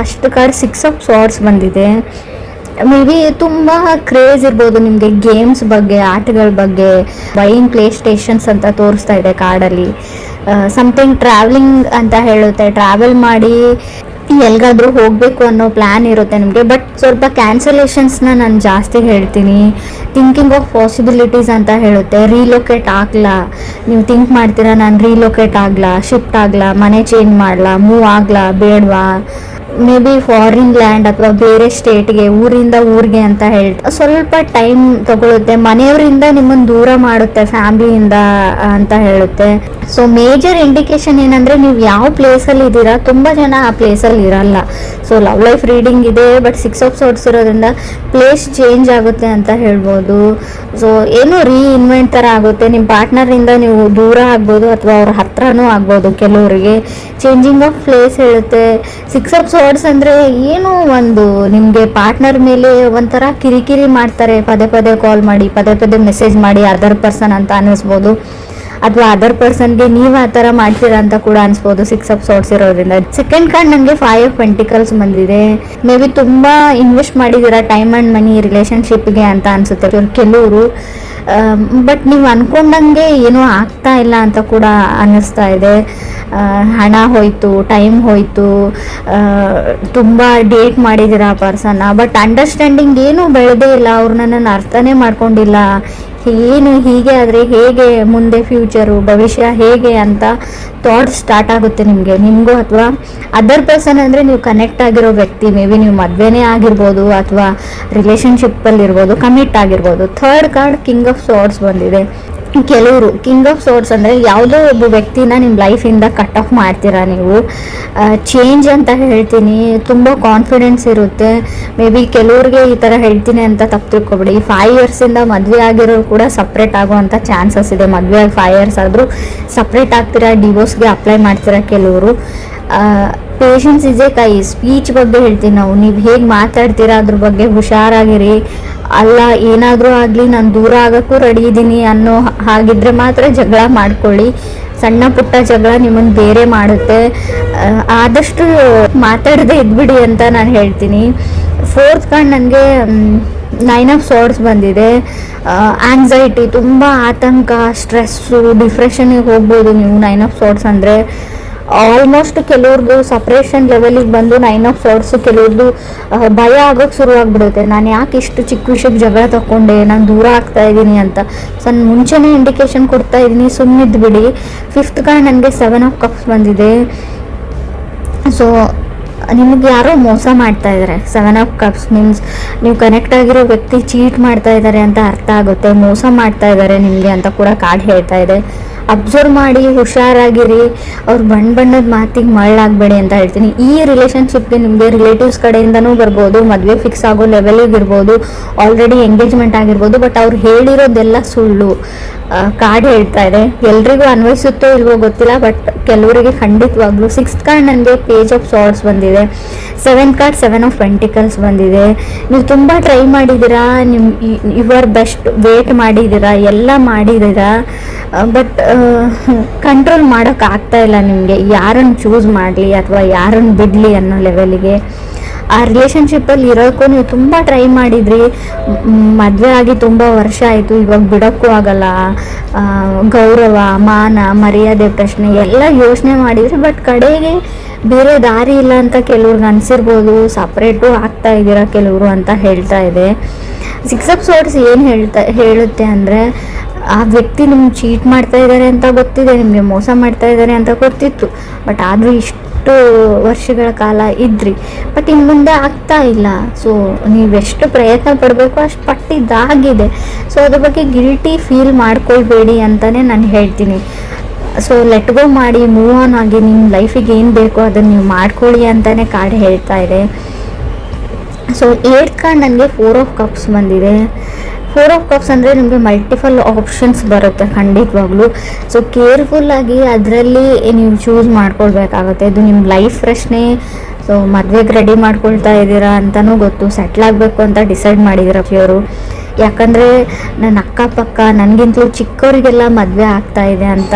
First card 6 of ಸಾರ್ಡ್ಸ್ ಬಂದಿದೆ. May be ತುಂಬ craze ಇರ್ಬೋದು ನಿಮಗೆ ಗೇಮ್ಸ್ ಬಗ್ಗೆ, ಆಟಗಳ ಬಗ್ಗೆ. ಬೈಯಿಂಗ್ ಪ್ಲೇ ಸ್ಟೇಷನ್ಸ್ ಅಂತ ತೋರಿಸ್ತಾ ಇದೆ ಕಾರ್ಡಲ್ಲಿ. ಸಮಥಿಂಗ್ ಟ್ರಾವೆಲಿಂಗ್ ಅಂತ ಹೇಳುತ್ತೆ, ಟ್ರಾವೆಲ್ ಮಾಡಿ ಎಲ್ಗಾದ್ರೂ ಹೋಗಬೇಕು ಅನ್ನೋ ಪ್ಲ್ಯಾನ್ ಇರುತ್ತೆ ನಿಮಗೆ. ಬಟ್ ಸ್ವಲ್ಪ ಕ್ಯಾನ್ಸಲೇಷನ್ಸ್ನ ನಾನು ಜಾಸ್ತಿ ಹೇಳ್ತೀನಿ. ಥಿಂಕಿಂಗ್ ಆಫ್ ಪಾಸಿಬಿಲಿಟೀಸ್ ಅಂತ ಹೇಳುತ್ತೆ. ರೀಲೊಕೇಟ್ ಆಗಲ್ಲ, ನೀವು ಥಿಂಕ್ ಮಾಡ್ತೀರಾ ನಾನು ರೀಲೊಕೇಟ್ ಆಗಲ್ಲ, ಶಿಫ್ಟ್ ಆಗಲ್ಲ, ಮನೆ ಚೇಂಜ್ ಮಾಡಲ್ಲ, ಮೂವ್ ಆಗಲ್ಲ, ಬೇಡವಾ, ಮೇ ಬಿ ಫಾರಿನ್ ಲ್ಯಾಂಡ್ ಅಥವಾ ಬೇರೆ ಸ್ಟೇಟ್ಗೆ, ಊರಿಂದ ಊರಿಗೆ ಅಂತ ಹೇಳ್ತಾ ಸ್ವಲ್ಪ ಟೈಮ್ ತಗೊಳುತ್ತೆ. ಮನೆಯವರಿಂದ ನಿಮ್ಮನ್ನು ದೂರ ಮಾಡುತ್ತೆ, ಫ್ಯಾಮಿಲಿಯಿಂದ ಅಂತ ಹೇಳುತ್ತೆ. ಸೊ ಮೇಜರ್ ಇಂಡಿಕೇಶನ್ ಏನಂದರೆ ನೀವು ಯಾವ ಪ್ಲೇಸಲ್ಲಿ ಇದ್ದೀರಾ, ತುಂಬ ಜನ ಆ ಪ್ಲೇಸಲ್ಲಿ ಇರಲ್ಲ. ಸೊ ಲವ್ ಲೈಫ್ ರೀಡಿಂಗ್ ಇದೆ, ಬಟ್ 6 ಆಫ್ ಸಾರ್ಡ್ಸ್ ಇರೋದ್ರಿಂದ ಪ್ಲೇಸ್ ಚೇಂಜ್ ಆಗುತ್ತೆ ಅಂತ ಹೇಳ್ಬೋದು. ಸೊ ಏನೋ ರೀಇನ್ವೆಂಟ್ ಥರ ಆಗುತ್ತೆ. ನಿಮ್ಮ ಪಾರ್ಟ್ನರಿಂದ ನೀವು ದೂರ ಆಗ್ಬೋದು ಅಥವಾ ಅವ್ರ ಹತ್ರನೂ ಆಗ್ಬೋದು. ಕೆಲವರಿಗೆ ಚೇಂಜಿಂಗ್ ಆಫ್ ಪ್ಲೇಸ್ ಹೇಳುತ್ತೆ. 6 ಆಫ್ ಸಾರ್ಡ್ಸ್ ಅಂದರೆ ಏನು ಒಂದು ನಿಮಗೆ ಪಾರ್ಟ್ನರ್ ಮೇಲೆ ಒಂಥರ ಕಿರಿಕಿರಿ ಮಾಡ್ತಾರೆ, ಪದೇ ಪದೇ ಕಾಲ್ ಮಾಡಿ, ಪದೇ ಪದೇ ಮೆಸೇಜ್ ಮಾಡಿ, ಅದರ್ ಪರ್ಸನ್ ಅಂತ ಅನ್ನಿಸ್ಬೋದು. ಅಥವಾ ಅದರ್ ಪರ್ಸನ್ಗೆ ನೀವು ಆ ಥರ ಮಾಡ್ತೀರಾ ಅಂತ ಕೂಡ ಅನ್ಸ್ಬೋದು 6 ಆಫ್ ಸಾರ್ಡ್ಸ್ ಇರೋದ್ರಿಂದ. ಸೆಕೆಂಡ್ ಕಾರ್ಡ್ ನನಗೆ 5 ಆಫ್ ಪೆಂಟಿಕಲ್ಸ್ ಬಂದಿದೆ. ಮೇ ಬಿ ತುಂಬ ಇನ್ವೆಸ್ಟ್ ಮಾಡಿದ್ದೀರಾ ಟೈಮ್ ಆ್ಯಂಡ್ ಮನಿ ರಿಲೇಷನ್ಶಿಪ್ಗೆ ಅಂತ ಅನಿಸುತ್ತೆ ಕೆಲವರು. ಬಟ್ ನೀವು ಅಂದ್ಕೊಂಡಂಗೆ ಏನೂ ಆಗ್ತಾ ಇಲ್ಲ ಅಂತ ಕೂಡ ಅನ್ನಿಸ್ತಾ ಇದೆ. ಹಣ ಹೋಯಿತು, ಟೈಮ್ ಹೋಯಿತು, ತುಂಬ ಡೇಟ್ ಮಾಡಿದ್ದೀರಾ ಆ ಪರ್ಸನ್ನ. ಬಟ್ ಅಂಡರ್ಸ್ಟ್ಯಾಂಡಿಂಗ್ ಏನೂ ಬೆಳೆದೇ ಇಲ್ಲ, ಅವ್ರು ನನ್ನನ್ನು ಅರ್ಥನೇ ಮಾಡ್ಕೊಂಡಿಲ್ಲ. ಏನು ಹೀಗೆ ಆದರೆ ಹೇಗೆ ಮುಂದೆ ಫ್ಯೂಚರು, ಭವಿಷ್ಯ ಹೇಗೆ ಅಂತ ಥಾಟ್ಸ್ ಸ್ಟಾರ್ಟ್ ಆಗುತ್ತೆ ನಿಮಗೂ ಅಥವಾ ಅದರ್ ಪರ್ಸನ್ ಅಂದರೆ ನೀವು ಕನೆಕ್ಟ್ ಆಗಿರೋ ವ್ಯಕ್ತಿ. ಮೇ ಬಿ ನೀವು ಮದುವೆನೇ ಆಗಿರ್ಬೋದು ಅಥವಾ ರಿಲೇಷನ್ಶಿಪ್ಪಲ್ಲಿ ಇರ್ಬೋದು, ಕಮಿಟ್ ಆಗಿರ್ಬೋದು. ಥರ್ಡ್ ಕಾರ್ಡ್ ಕಿಂಗ್ ಆಫ್ ಸಾರ್ಡ್ಸ್ ಬಂದಿದೆ. ಕೆಲವರು ಕಿಂಗ್ ಆಫ್ ಸಾರ್ಡ್ಸ್ ಅಂದರೆ ಯಾವುದೋ ಒಬ್ಬ ವ್ಯಕ್ತಿನ ನಿಮ್ಮ ಲೈಫಿಂದ ಕಟ್ ಆಫ್ ಮಾಡ್ತೀರಾ ನೀವು. ಚೇಂಜ್ ಅಂತ ಹೇಳ್ತೀನಿ. ತುಂಬ ಕಾನ್ಫಿಡೆನ್ಸ್ ಇರುತ್ತೆ. ಮೇ ಬಿ ಕೆಲವ್ರಿಗೆ ಈ ಥರ ಹೇಳ್ತೀನಿ ಅಂತ ತಪ್ಪು ತಿಳ್ಕೊಬೇಡಿ. 5 ಇಯರ್ಸಿಂದ ಮದುವೆ ಆಗಿರೋರು ಕೂಡ ಸಪ್ರೇಟ್ ಆಗುವಂಥ ಚಾನ್ಸಸ್ ಇದೆ. ಮದುವೆ ಆಗಿ 5 ಇಯರ್ಸ್ ಆದರೂ ಸಪ್ರೇಟ್ ಆಗ್ತೀರಾ, ಡಿವೋರ್ಸ್ಗೆ ಅಪ್ಲೈ ಮಾಡ್ತೀರಾ ಕೆಲವರು. ಪೇಷನ್ಸ್ ಇಸ್ ಎ ಕೈ. ಸ್ಪೀಚ್ ಬಗ್ಗೆ ಹೇಳ್ತೀನಿ ನಾವು. ನೀವು ಹೇಗೆ ಮಾತಾಡ್ತೀರಾ ಅದ್ರ ಬಗ್ಗೆ ಹುಷಾರಾಗಿರಿ. ಅಲ್ಲ ಏನಾದರೂ ಆಗಲಿ ನಾನು ದೂರ ಆಗೋಕ್ಕೂ ರೆಡಿ ಇದ್ದೀನಿ ಅನ್ನೋ ಹಾಗಿದ್ರೆ ಮಾತ್ರ ಜಗಳ ಮಾಡ್ಕೊಳ್ಳಿ. ಸಣ್ಣ ಪುಟ್ಟ ಜಗಳ ನಿಮ್ಮನ್ನು ಬೇರೆ ಮಾಡುತ್ತೆ. ಆದಷ್ಟು ಮಾತಾಡದೆ ಇದ್ಬಿಡಿ ಅಂತ ನಾನು ಹೇಳ್ತೀನಿ. ಫೋರ್ತ್ ಕಾರ್ಡ್ ನನಗೆ 9 ಆಫ್ ಸಾರ್ಡ್ಸ್ ಬಂದಿದೆ. ಆಂಗ್ಸೈಟಿ, ತುಂಬ ಆತಂಕ, ಸ್ಟ್ರೆಸ್ಸು, ಡಿಪ್ರೆಷನ್ಗೆ ಹೋಗ್ಬೋದು ನೀವು 9 ಆಫ್ ಸಾರ್ಡ್ಸ್ ಅಂದರೆ. ಆಲ್ಮೋಸ್ಟ್ ಕೆಲವ್ರದ್ದು ಸಪ್ರೇಷನ್ ಲೆವೆಲಿಗೆ ಬಂದು 9 ಆಫ್ ಸಾರ್ಡ್ಸು ಕೆಲವ್ರದ್ದು ಭಯ ಆಗೋಕ್ಕೆ ಶುರುವಾಗ್ಬಿಡುತ್ತೆ. ನಾನು ಯಾಕೆ ಇಷ್ಟು ಚಿಕ್ಕ ವಿಷಯಕ್ಕೆ ಜಗಳ ತಗೊಂಡೆ, ನಾನು ದೂರ ಆಗ್ತಾ ಇದ್ದೀನಿ ಅಂತ. ಸೊ ನಾನು ಮುಂಚೆನೇ ಇಂಡಿಕೇಶನ್ ಕೊಡ್ತಾ ಇದ್ದೀನಿ, ಸುಮ್ಮನಿದ್ದು ಬಿಡಿ. ಫಿಫ್ತ್ ಕಾರ್ಡ್ ನನಗೆ 7 ಆಫ್ ಕಪ್ಸ್ ಬಂದಿದೆ. ಸೊ ನಿಮಗೆ ಯಾರೋ ಮೋಸ ಮಾಡ್ತಾ ಇದ್ದಾರೆ. 7 ಆಫ್ ಕಪ್ಸ್ ಮೀನ್ಸ್ ನೀವು ಕನೆಕ್ಟ್ ಆಗಿರೋ ವ್ಯಕ್ತಿ ಚೀಟ್ ಮಾಡ್ತಾ ಇದ್ದಾರೆ ಅಂತ ಅರ್ಥ ಆಗುತ್ತೆ. ಮೋಸ ಮಾಡ್ತಾ ಇದ್ದಾರೆ ನಿಮಗೆ ಅಂತ ಕೂಡ ಕಾರ್ಡ್ ಹೇಳ್ತಾ ಇದೆ. ಅಬ್ಸರ್ವ್ ಮಾಡಿ, ಹುಷಾರಾಗಿರಿ. ಅವ್ರು ಬಣ್ಣದ ಮಾತಿಗೆ ಮಳ್ಳಾಗಬೇಡಿ ಅಂತ ಹೇಳ್ತೀನಿ. ಈ ರಿಲೇಷನ್ಶಿಪ್ಗೆ ನಿಮಗೆ ರಿಲೇಟಿವ್ಸ್ ಕಡೆಯಿಂದನೂ ಬರ್ಬೋದು, ಮದುವೆ ಫಿಕ್ಸ್ ಆಗೋ ಲೆವೆಲಿಗೆ ಇರ್ಬೋದು, ಆಲ್ರೆಡಿ ಎಂಗೇಜ್ಮೆಂಟ್ ಆಗಿರ್ಬೋದು. ಬಟ್ ಅವ್ರು ಹೇಳಿರೋದೆಲ್ಲ ಸುಳ್ಳು ಕಾರ್ಡ್ ಹೇಳ್ತಾ ಇದೆ. ಎಲ್ರಿಗೂ ಅನ್ವಯಿಸುತ್ತೋ ಇಲ್ವೋ ಗೊತ್ತಿಲ್ಲ, ಬಟ್ ಕೆಲವರಿಗೆ ಖಂಡಿತವಾಗ್ಲೂ. 6th ಕಾರ್ಡ್ ನನಗೆ ಪೇಜ್ ಆಫ್ ಸಾರ್ಡ್ಸ್ ಬಂದಿದೆ. 7th ಕಾರ್ಡ್ 7 ಆಫ್ ಪೆಂಟಿಕಲ್ಸ್ ಬಂದಿದೆ. ನೀವು ತುಂಬ ಟ್ರೈ ಮಾಡಿದ್ದೀರಾ, ಯುವರ್ ಬೆಸ್ಟ್ ವೇಟ್ ಮಾಡಿದ್ದೀರಾ, ಎಲ್ಲ ಮಾಡಿದ್ದೀರಾ. ಬಟ್ ಕಂಟ್ರೋಲ್ ಮಾಡೋಕ್ಕಾಗ್ತಾ ಇಲ್ಲ ನಿಮಗೆ. ಯಾರನ್ನು ಚೂಸ್ ಮಾಡಲಿ ಅಥವಾ ಯಾರನ್ನು ಬಿಡಲಿ ಅನ್ನೋ ಲೆವೆಲಿಗೆ. ಆ ರಿಲೇಷನ್ಶಿಪ್ಪಲ್ಲಿ ಇರೋಕ್ಕೂ ನೀವು ತುಂಬ ಟ್ರೈ ಮಾಡಿದ್ರಿ. ಮದುವೆ ಆಗಿ ತುಂಬ ವರ್ಷ ಆಯಿತು, ಇವಾಗ ಬಿಡೋಕ್ಕೂ ಆಗಲ್ಲ. ಗೌರವ, ಮಾನ, ಮರ್ಯಾದೆ ಪ್ರಶ್ನೆ ಎಲ್ಲ ಯೋಚನೆ ಮಾಡಿದ್ರಿ. ಬಟ್ ಕಡೆಗೆ ಬೇರೆ ದಾರಿ ಇಲ್ಲ ಅಂತ ಕೆಲವ್ರಿಗೆ ಅನಿಸಿರ್ಬೋದು. ಸಪ್ರೇಟು ಆಗ್ತಾ ಇದ್ದೀರಾ ಕೆಲವರು ಅಂತ ಹೇಳ್ತಾ ಇದೆ. 6 ಆಫ್ ಸಾರ್ಡ್ಸ್ ಏನು ಹೇಳುತ್ತೆ ಅಂದರೆ, ಆ ವ್ಯಕ್ತಿ ನಿಮ್ಗೆ ಚೀಟ್ ಮಾಡ್ತಾ ಇದ್ದಾರೆ ಅಂತ ಗೊತ್ತಿದೆ, ನಿಮಗೆ ಮೋಸ ಮಾಡ್ತಾ ಇದ್ದಾರೆ ಅಂತ ಗೊತ್ತಿತ್ತು. ಬಟ್ ಆದರೂ ಇಷ್ಟು ವರ್ಷಗಳ ಕಾಲ ಇದ್ರಿ, ಬಟ್ ಇನ್ನು ಮುಂದೆ ಆಗ್ತಾ ಇಲ್ಲ. ಸೊ ನೀವೆಷ್ಟು ಪ್ರಯತ್ನ ಪಡಬೇಕು ಅಷ್ಟು ಪಟ್ಟಿದ್ದಾಗಿದೆ. ಸೊ ಅದ್ರ ಬಗ್ಗೆ ಗಿಲ್ಟಿ ಫೀಲ್ ಮಾಡ್ಕೊಳ್ಬೇಡಿ ಅಂತಲೇ ನಾನು ಹೇಳ್ತೀನಿ. ಸೊ ಲೆಟ್ ಗೋ ಮಾಡಿ, ಮೂವ್ ಆನ್ ಆಗಿ, ನಿಮ್ಮ ಲೈಫಿಗೆ ಏನು ಬೇಕೋ ಅದನ್ನು ನೀವು ಮಾಡ್ಕೊಳ್ಳಿ ಅಂತಲೇ ಕಾರ್ಡ್ ಹೇಳ್ತಾ ಇದೆ. ಸೊ 8th ಕಾರ್ಡ್ ನನಗೆ 4 ಆಫ್ ಕಪ್ಸ್ ಬಂದಿದೆ. 4 ಆಫ್ ಕಪ್ಸ್ ಅಂದರೆ ನಿಮಗೆ ಮಲ್ಟಿಪಲ್ ಆಪ್ಷನ್ಸ್ ಬರುತ್ತೆ ಖಂಡಿತವಾಗ್ಲೂ. ಸೊ ಕೇರ್ಫುಲ್ಲಾಗಿ ಅದರಲ್ಲಿ ನೀವು ಚೂಸ್ ಮಾಡ್ಕೊಳ್ಬೇಕಾಗುತ್ತೆ. ಇದು ನಿಮ್ಮ ಲೈಫ್ ಪ್ರಶ್ನೆ. ಸೊ ಮದುವೆಗೆ ರೆಡಿ ಮಾಡ್ಕೊಳ್ತಾ ಇದ್ದೀರಾ ಅಂತಲೂ ಗೊತ್ತು, ಸೆಟ್ಲ್ ಆಗಬೇಕು ಅಂತ ಡಿಸೈಡ್ ಮಾಡಿದ್ದೀರಾ ಅವರು. ಯಾಕಂದರೆ ನನ್ನ ಅಕ್ಕಪಕ್ಕ ನನಗಿಂತಲೂ ಚಿಕ್ಕವರಿಗೆಲ್ಲ ಮದುವೆ ಆಗ್ತಾ ಇದೆ ಅಂತ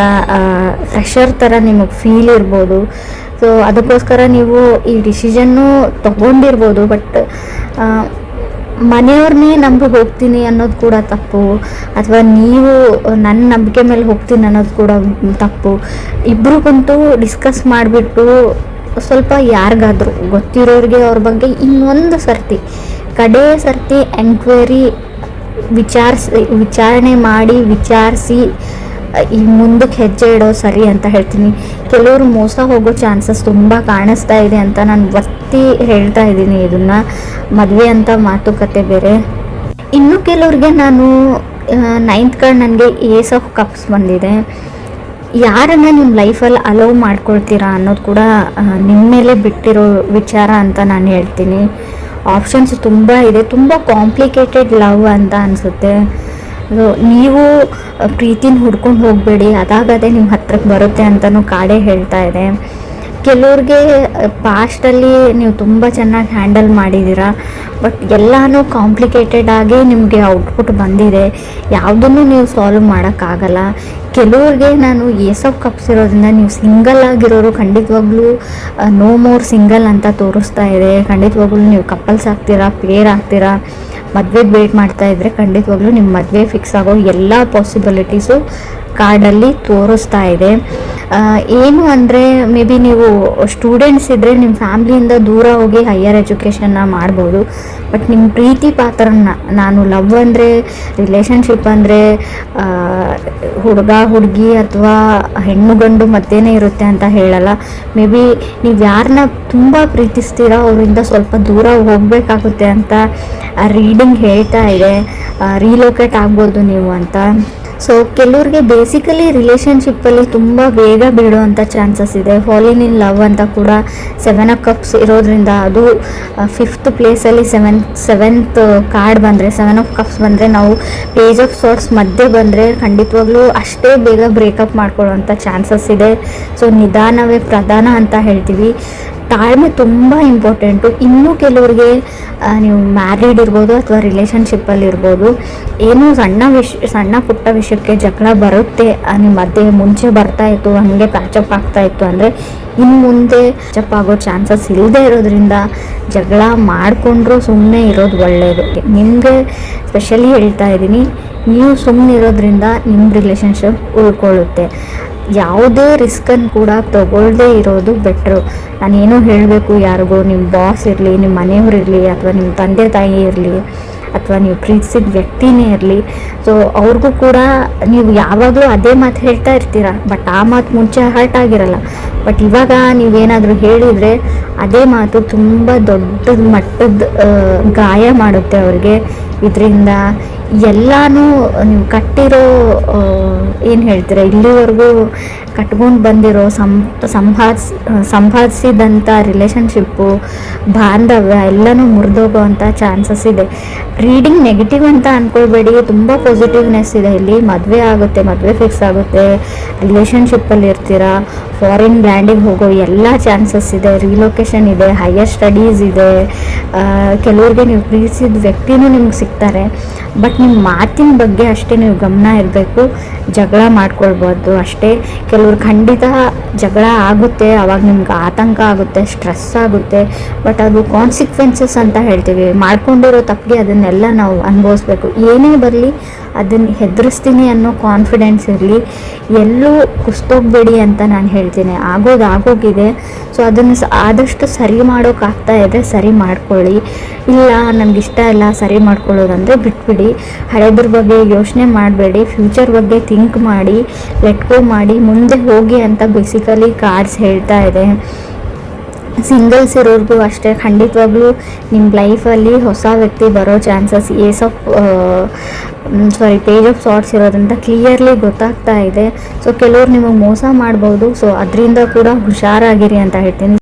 ಫ್ರೆಶರ್ ಥರ ನಿಮಗೆ ಫೀಲ್ ಇರ್ಬೋದು. ಸೊ ಅದಕ್ಕೋಸ್ಕರ ನೀವು ಈ ಡಿಸಿಷನ್ನು ತಗೊಂಡಿರ್ಬೋದು, ಬಟ್ ಮನೆಯವ್ರನ್ನೇ ನಂಬಿ ಹೋಗ್ತೀನಿ ಅನ್ನೋದು ಕೂಡ ತಪ್ಪು, ಅಥವಾ ನೀವು ನನ್ನ ನಂಬಿಕೆ ಮೇಲೆ ಹೋಗ್ತೀನಿ ಅನ್ನೋದು ಕೂಡ ತಪ್ಪು. ಇಬ್ಬರು ಕುಂತು ಡಿಸ್ಕಸ್ ಮಾಡಿಬಿಟ್ಟು ಸ್ವಲ್ಪ ಯಾರಿಗಾದರೂ ಗೊತ್ತಿರೋರಿಗೆ ಅವ್ರ ಬಗ್ಗೆ ಇನ್ನೊಂದು ಕಡೆ ಸರ್ತಿ ಎಂಕ್ವೈರಿ ವಿಚಾರಣೆ ಮಾಡಿ ವಿಚಾರಿಸಿ ಈ ಮುಂದಕ್ಕೆ ಹೆಜ್ಜೆ ಇಡೋದು ಸರಿ ಅಂತ ಹೇಳ್ತೀನಿ. ಕೆಲವರು ಮೋಸ ಹೋಗೋ ಚಾನ್ಸಸ್ ತುಂಬ ಕಾಣಿಸ್ತಾ ಇದೆ ಅಂತ ನಾನು ಒತ್ತಿ ಹೇಳ್ತಾ ಇದ್ದೀನಿ. ಇದನ್ನು ಮದುವೆ ಅಂತ ಮಾತುಕತೆ ಬೇರೆ. ಇನ್ನು ಕೆಲವ್ರಿಗೆ ನಾನು 9th ಕಾರ್ಡ್ ನನಗೆ ಏಸ್ ಆಫ್ ಕಪ್ಸ್ ಬಂದಿದೆ. ಯಾರನ್ನು ನಿಮ್ಮ ಲೈಫಲ್ಲಿ ಅಲೋವ್ ಮಾಡ್ಕೊಳ್ತೀರಾ ಅನ್ನೋದು ಕೂಡ ನಿಮ್ಮ ಮೇಲೆ ಬಿಟ್ಟಿರೋ ವಿಚಾರ ಅಂತ ನಾನು ಹೇಳ್ತೀನಿ. ಆಪ್ಷನ್ಸ್ ತುಂಬ ಇದೆ, ತುಂಬ ಕಾಂಪ್ಲಿಕೇಟೆಡ್ ಲವ್ ಅಂತ ಅನಿಸುತ್ತೆ. ನೀವು ಪ್ರೀತಿನ ಹುಡ್ಕೊಂಡು ಹೋಗಬೇಡಿ, ಅದಾಗದೇ ನಿಮ್ಮ ಹತ್ರಕ್ಕೆ ಬರುತ್ತೆ ಅಂತಲೂ ಕಾಡೇ ಹೇಳ್ತಾ ಇದೆ. ಕೆಲವ್ರಿಗೆ ಪಾಸ್ಟಲ್ಲಿ ನೀವು ತುಂಬ ಚೆನ್ನಾಗಿ ಹ್ಯಾಂಡಲ್ ಮಾಡಿದ್ದೀರಾ, ಬಟ್ ಎಲ್ಲನೂ ಕಾಂಪ್ಲಿಕೇಟೆಡ್ ಆಗಿ ನಿಮಗೆ ಔಟ್ಪುಟ್ ಬಂದಿದೆ, ಯಾವುದನ್ನು ನೀವು ಸಾಲ್ವ್ ಮಾಡೋಕ್ಕಾಗಲ್ಲ. ಕೆಲವ್ರಿಗೆ ನಾನು ಏಸ್ ಆಫ್ ಕಪ್ಸ್ ಇರೋದ್ರಿಂದ ನೀವು ಸಿಂಗಲ್ ಆಗಿರೋರು ಖಂಡಿತವಾಗ್ಲೂ ನೋ ಮೋರ್ ಸಿಂಗಲ್ ಅಂತ ತೋರಿಸ್ತಾ ಇದೆ. ಖಂಡಿತವಾಗ್ಲೂ ನೀವು ಕಪಲ್ಸ್ ಆಗ್ತೀರಾ, ಪೇರ್ ಆಗ್ತೀರಾ. ಮದುವೆಗೆ ವೇಟ್ ಮಾಡ್ತಾ ಇದ್ದರೆ ಖಂಡಿತವಾಗ್ಲೂ ನಿಮ್ಮ ಮದುವೆ ಫಿಕ್ಸ್ ಆಗೋ ಎಲ್ಲ ಪಾಸಿಬಿಲಿಟೀಸು ಕಾರ್ಡಲ್ಲಿ ತೋರಿಸ್ತಾ ಇದೆ. ಏನು ಅಂದರೆ ಮೇ ಬಿ ನೀವು ಸ್ಟೂಡೆಂಟ್ಸ್ ಇದ್ದರೆ ನಿಮ್ಮ ಫ್ಯಾಮ್ಲಿಯಿಂದ ದೂರ ಹೋಗಿ ಹೈಯರ್ ಎಜುಕೇಷನ್ನ ಮಾಡ್ಬೋದು, ಬಟ್ ನಿಮ್ಮ ಪ್ರೀತಿ ಪಾತ್ರನ, ನಾನು ಲವ್ ಅಂದರೆ ರಿಲೇಷನ್ಶಿಪ್ ಅಂದರೆ ಹುಡುಗ ಹುಡುಗಿ ಅಥವಾ ಹೆಣ್ಣು ಗಂಡು ಮಧ್ಯೆನೇ ಇರುತ್ತೆ ಅಂತ ಹೇಳಲ್ಲ. ಮೇ ಬಿ ನೀವು ಯಾರನ್ನ ತುಂಬ ಪ್ರೀತಿಸ್ತೀರೋ ಅವರಿಂದ ಸ್ವಲ್ಪ ದೂರ ಹೋಗಬೇಕಾಗುತ್ತೆ ಅಂತ ರೀಡಿಂಗ್ ಹೇಳ್ತಾ ಇದೆ. ರೀಲೋಕೇಟ್ ಆಗ್ಬೋದು ನೀವು ಅಂತ. ಸೊ ಕೆಲವ್ರಿಗೆ ಬೇಸಿಕಲಿ ರಿಲೇಷನ್ಶಿಪ್ಪಲ್ಲಿ ತುಂಬ ಬೇಗ ಬೀಳುವಂಥ ಚಾನ್ಸಸ್ ಇದೆ. ಫಾಲಿನ್ ಇನ್ ಲವ್ ಅಂತ ಕೂಡ 7 ಆಫ್ ಕಪ್ಸ್ ಇರೋದ್ರಿಂದ, ಅದು 5th ಪ್ಲೇಸಲ್ಲಿ ಸೆವೆಂತ್ ಕಾರ್ಡ್ ಬಂದರೆ, 7 ಆಫ್ ಕಪ್ಸ್ ಬಂದರೆ, ನಾವು ಪೇಜ್ ಆಫ್ ಸಾರ್ಟ್ಸ್ ಮಧ್ಯೆ ಬಂದರೆ ಖಂಡಿತವಾಗ್ಲೂ ಅಷ್ಟೇ ಬೇಗ ಬ್ರೇಕಪ್ ಮಾಡ್ಕೊಳ್ಳೋವಂಥ ಚಾನ್ಸಸ್ ಇದೆ. ಸೊ ನಿಧಾನವೇ ಪ್ರಧಾನ ಅಂತ ಹೇಳ್ತೀವಿ. ತಾಳ್ಮೆ ತುಂಬ ಇಂಪಾರ್ಟೆಂಟು. ಇನ್ನೂ ಕೆಲವ್ರಿಗೆ ನೀವು ಮ್ಯಾರಿಡ್ ಇರ್ಬೋದು ಅಥವಾ ರಿಲೇಷನ್ಶಿಪ್ಪಲ್ಲಿ ಇರ್ಬೋದು, ಏನೂ ಸಣ್ಣ ಪುಟ್ಟ ವಿಷಯಕ್ಕೆ ಜಗಳ ಬರುತ್ತೆ ನಿಮ್ಮ ಮಧ್ಯೆ. ಮುಂಚೆ ಬರ್ತಾಯಿತ್ತು, ಹಾಗೆ ಪ್ಯಾಚಪ್ ಆಗ್ತಾಯಿತ್ತು ಅಂದರೆ ಇನ್ನು ಮುಂದೆ ಪ್ಯಾಚಪ್ ಆಗೋ ಚಾನ್ಸಸ್ ಇಲ್ಲದೆ ಇರೋದ್ರಿಂದ ಜಗಳ ಮಾಡಿಕೊಂಡ್ರೂ ಸುಮ್ಮನೆ ಇರೋದು ಒಳ್ಳೆಯದು. ನಿಮಗೆ ಸ್ಪೆಷಲಿ ಹೇಳ್ತಾ ಇದ್ದೀನಿ, ನೀವು ಸುಮ್ಮನೆ ಇರೋದ್ರಿಂದ ನಿಮ್ಮ ರಿಲೇಷನ್ಶಿಪ್ ಉಳ್ಕೊಳ್ಳುತ್ತೆ. ಯಾವುದೇ ರಿಸ್ಕನ್ನು ಕೂಡ ತಗೊಳ್ಳದೇ ಇರೋದು ಬೆಟ್ರು. ನಾನೇನೋ ಹೇಳಬೇಕು ಯಾರಿಗೂ, ನಿಮ್ಮ ಬಾಸ್ ಇರಲಿ, ನಿಮ್ಮ ಮನೆಯವ್ರು ಅಥವಾ ನಿಮ್ಮ ತಂದೆ ತಾಯಿ ಇರಲಿ, ಅಥವಾ ನೀವು ಪ್ರೀತಿಸಿದ ವ್ಯಕ್ತಿನೇ ಇರಲಿ, ಸೊ ಅವ್ರಿಗೂ ಕೂಡ ನೀವು ಯಾವಾಗಲೂ ಅದೇ ಮಾತು ಹೇಳ್ತಾ ಇರ್ತೀರ, ಬಟ್ ಆ ಮಾತು ಮುಂಚೆ ಹರ್ಟ್ ಆಗಿರಲ್ಲ. ಬಟ್ ಇವಾಗ ನೀವೇನಾದರೂ ಹೇಳಿದರೆ ಅದೇ ಮಾತು ತುಂಬ ದೊಡ್ಡ ಮಟ್ಟದ ಗಾಯ ಮಾಡುತ್ತೆ ಅವ್ರಿಗೆ. ಇದರಿಂದ ಎಲ್ಲನೂ ನೀವು ಕಟ್ಟಿರೋ ಏನು ಹೇಳ್ತೀರ, ಇಲ್ಲಿವರೆಗೂ ಕಟ್ಕೊಂಡು ಬಂದಿರೋ ಸಂಪಾದಿಸಿದಂಥ ರಿಲೇಷನ್ಶಿಪ್ಪು, ಬಾಂಧವ್ಯ ಎಲ್ಲನೂ ಮುರಿದೋಗೋವಂಥ ಚಾನ್ಸಸ್ ಇದೆ. ರೀಡಿಂಗ್ ನೆಗೆಟಿವ್ ಅಂತ ಅಂದ್ಕೊಳ್ಬೇಡಿ, ತುಂಬ ಪಾಸಿಟಿವ್ನೆಸ್ ಇದೆ ಇಲ್ಲಿ. ಮದುವೆ ಆಗುತ್ತೆ, ಮದುವೆ ಫಿಕ್ಸ್ ಆಗುತ್ತೆ, ರಿಲೇಷನ್ಶಿಪ್ಪಲ್ಲಿ ಇರ್ತೀರಾ, ಫಾರಿನ್ ಲ್ಯಾಂಡಿಗೆ ಹೋಗೋ ಎಲ್ಲ ಚಾನ್ಸಸ್ ಇದೆ, ರಿಲೊಕೇಶನ್ ಇದೆ, ಹೈಯರ್ ಸ್ಟಡೀಸ್ ಇದೆ. ಕೆಲವ್ರಿಗೆ ನೀವು ಪ್ರೀತಿಸಿದ ವ್ಯಕ್ತಿನೂ ನಿಮ್ಗೆ ಸಿಗ್ತಾರೆ, ಬಟ್ ನಿಮ್ಮ ಮಾತಿನ ಬಗ್ಗೆ ಅಷ್ಟೇ ನೀವು ಗಮನ ಇರಬೇಕು. ಜಗಳ ಮಾಡ್ಕೊಳ್ಬೋದು ಅಷ್ಟೇ. ಕೆಲವ್ರು ಖಂಡಿತ ಜಗಳ ಆಗುತ್ತೆ, ಅವಾಗ ನಿಮ್ಗೆ ಆತಂಕ ಆಗುತ್ತೆ, ಸ್ಟ್ರೆಸ್ ಆಗುತ್ತೆ, ಬಟ್ ಅದು ಕಾನ್ಸಿಕ್ವೆನ್ಸಸ್ ಅಂತ ಹೇಳ್ತೀವಿ. ಮಾಡ್ಕೊಂಡಿರೋ ತಪ್ಪಿಗೆ ಅದನ್ನೆಲ್ಲ ನಾವು ಅನುಭವಿಸ್ಬೇಕು. ಏನೇ ಬರಲಿ ಅದನ್ನು ಹೆದರಿಸ್ತೀನಿ ಅನ್ನೋ ಕಾನ್ಫಿಡೆನ್ಸ್ ಇರಲಿ. ಎಲ್ಲೂ ಕುಸ್ತೋಗ್ಬೇಡಿ ಅಂತ ನಾನು ಹೇಳ್ತೀನಿ. ಆಗೋಗಿದೆ. ಸೊ ಅದನ್ನು ಆದಷ್ಟು ಸರಿ ಮಾಡೋಕ್ಕಾಗ್ತಾ ಇದೆ, ಸರಿ ಮಾಡ್ಕೊಳ್ಳಿ. ಇಲ್ಲ ನನಗಿಷ್ಟ ಇಲ್ಲ ಸರಿ ಮಾಡ್ಕೊಳ್ಳೋದಂದರೆ ಬಿಟ್ಬಿಡಿ. ಹಳೆದ್ರ ಬಗ್ಗೆ ಯೋಚನೆ ಮಾಡಬೇಡಿ, ಫ್ಯೂಚರ್ ಬಗ್ಗೆ ಥಿಂಕ್ ಮಾಡಿ, ಲೆಟ್ ಗೋ ಮಾಡಿ, ಮುಂದೆ ಹೋಗಿ ಅಂತ ಬೇಸಿಕಲಿ ಕಾರ್ಡ್ಸ್ ಹೇಳ್ತಾ ಇದೆ. ಸಿಂಗಲ್ಸ್ ಇರೋರ್ಗೂ ಅಷ್ಟೇ, ಖಂಡಿತವಾಗ್ಲೂ ನಿಮ್ಮ ಲೈಫಲ್ಲಿ ಹೊಸ ವ್ಯಕ್ತಿ ಬರೋ ಚಾನ್ಸಸ್ ಪೇಜ್ ಆಫ್ ಸಾರ್ಟ್ಸ್ ಇರೋದ್ರಿಂದ ಕ್ಲಿಯರ್ಲಿ ಗೊತ್ತಾಗ್ತಾ ಇದೆ. ಸೊ ಕೆಲವ್ರು ನಿಮಗೆ ಮೋಸ ಮಾಡ್ಬೋದು. ಸೊ ಅದರಿಂದ ಕೂಡ ಹುಷಾರಾಗಿರಿ ಅಂತ ಹೇಳ್ತೀನಿ.